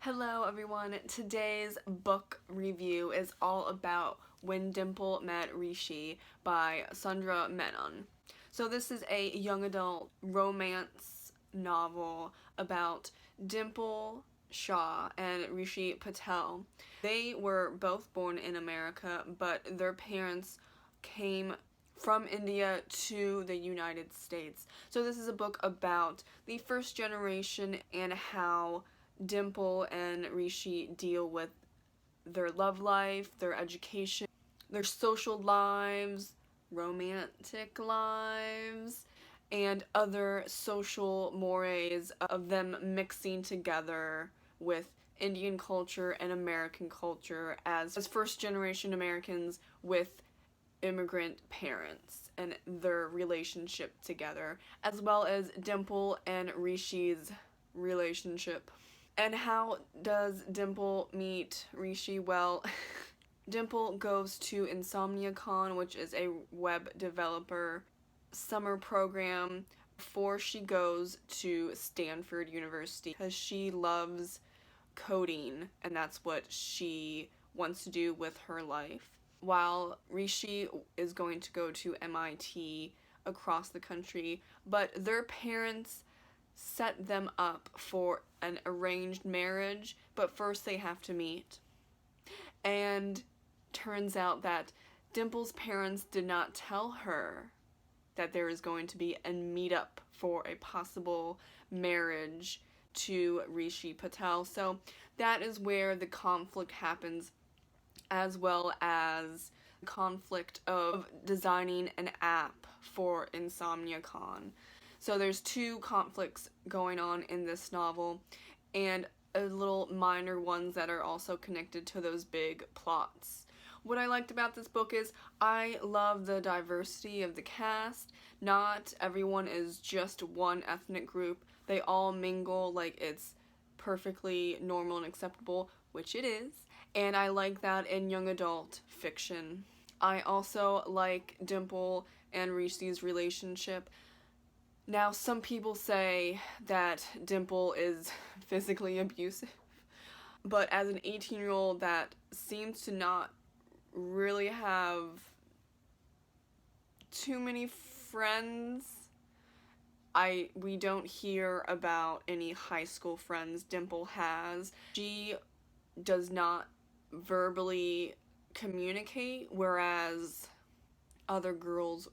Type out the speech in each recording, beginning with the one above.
Hello everyone, today's book review is all about When Dimple Met Rishi by Sandhya Menon. So this is a young adult romance novel about Dimple Shah and Rishi Patel. They were both born in America, but their parents came from India to the United States. So this is a book about the first generation and how Dimple and Rishi deal with their love life, their education, their social lives, romantic lives, and other social mores of them mixing together with Indian culture and American culture as first generation Americans with immigrant parents and their relationship together, as well as Dimple and Rishi's relationship. And how does Dimple meet Rishi? Well, Dimple goes to InsomniaCon, which is a web developer summer program, before she goes to Stanford University because she loves coding and that's what she wants to do with her life. While Rishi is going to go to MIT across the country, but their parents set them up for an arranged marriage, but first they have to meet. And turns out that Dimple's parents did not tell her that there is going to be a meetup for a possible marriage to Rishi Patel. So that is where the conflict happens, as well as the conflict of designing an app for InsomniaCon. So there's two conflicts going on in this novel, and little minor ones that are also connected to those big plots. What I liked about this book is I love the diversity of the cast. Not everyone is just one ethnic group. They all mingle like it's perfectly normal and acceptable, which it is. And I like that in young adult fiction. I also like Dimple and Rishi's relationship. Now, some people say that Dimple is physically abusive, but as an 18-year-old that seems to not really have too many friends, we don't hear about any high school friends Dimple has. She does not verbally communicate, whereas other girls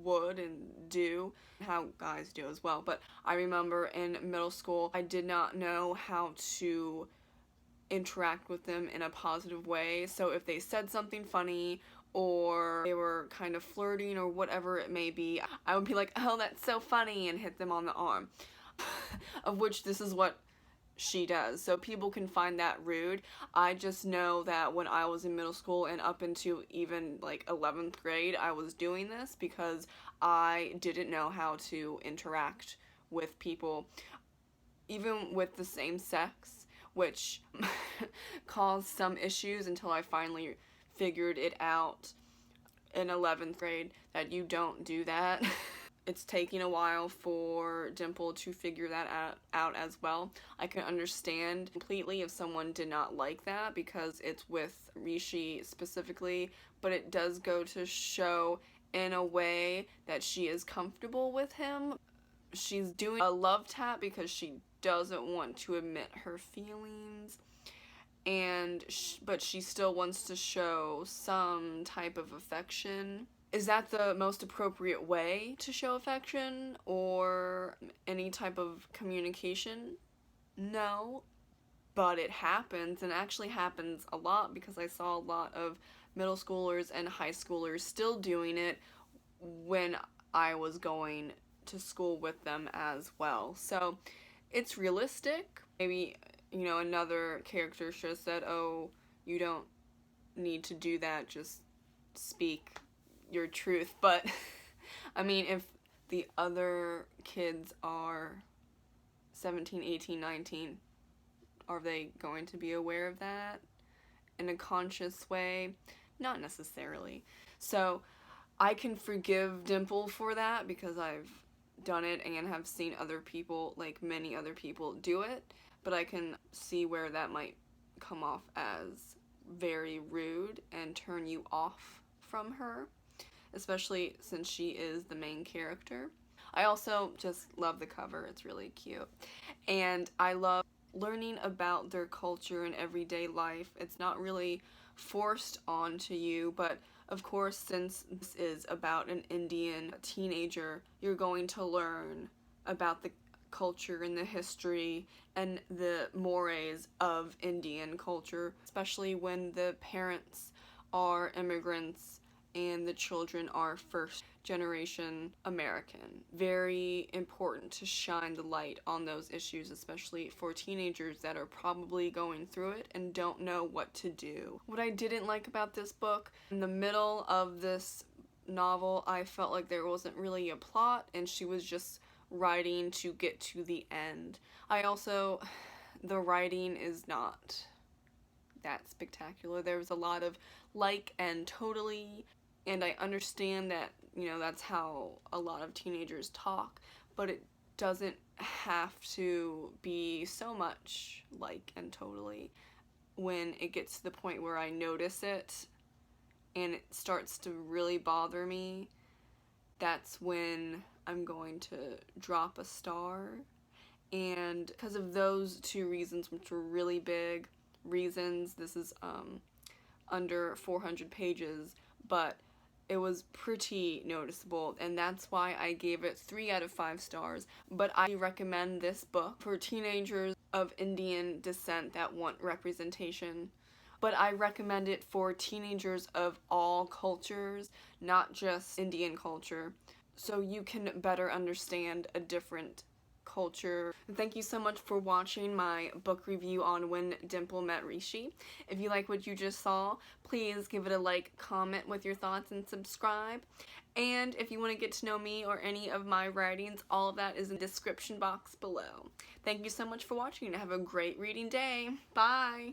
would and do, how guys do as well. But I remember in middle school I did not know how to interact with them in a positive way. So if they said something funny or they were kind of flirting or whatever it may be, I would be like, oh, that's so funny, and hit them on the arm. Of which this is what she does. So people can find that rude. I just know that when I was in middle school and up into even like 11th grade, I was doing this because I didn't know how to interact with people, even with the same sex, which caused some issues until I finally figured it out in 11th grade that you don't do that. It's taking a while for Dimple to figure that out as well. I can understand completely if someone did not like that because it's with Rishi specifically, but it does go to show in a way that she is comfortable with him. She's doing a love tap because she doesn't want to admit her feelings, but she still wants to show some type of affection. Is that the most appropriate way to show affection or any type of communication? No, but it happens, and actually happens a lot because I saw a lot of middle schoolers and high schoolers still doing it when I was going to school with them as well. So it's realistic. Maybe, another character should have said, oh, you don't need to do that, just speak your truth. But I mean, if the other kids are 17, 18, 19, are they going to be aware of that in a conscious way? Not necessarily. So I can forgive Dimple for that because I've done it and have seen other people, like many other people, do it. but I can see where that might come off as very rude and turn you off from her, especially since she is the main character. I also just love the cover. It's really cute. And I love learning about their culture and everyday life. It's not really forced onto you, but of course, since this is about an Indian teenager, you're going to learn about the culture and the history and the mores of Indian culture, especially when the parents are immigrants and the children are first generation American. Very important to shine the light on those issues, especially for teenagers that are probably going through it and don't know what to do. What I didn't like about this book, in the middle of this novel, I felt like there wasn't really a plot and she was just writing to get to the end. The writing is not that spectacular. There was a lot of like and totally, and I understand that, that's how a lot of teenagers talk, but it doesn't have to be so much like and totally. When it gets to the point where I notice it and it starts to really bother me, that's when I'm going to drop a star. And because of those two reasons, which were really big reasons, this is under 400 pages, but it was pretty noticeable, and that's why I gave it 3 out of 5 stars. But I recommend this book for teenagers of Indian descent that want representation. But I recommend it for teenagers of all cultures, not just Indian culture, so you can better understand a different culture. Thank you so much for watching my book review on When Dimple Met Rishi. If you like what you just saw, please give it a like, comment with your thoughts, and subscribe. And if you want to get to know me or any of my writings, all of that is in the description box below. Thank you so much for watching and have a great reading day. Bye!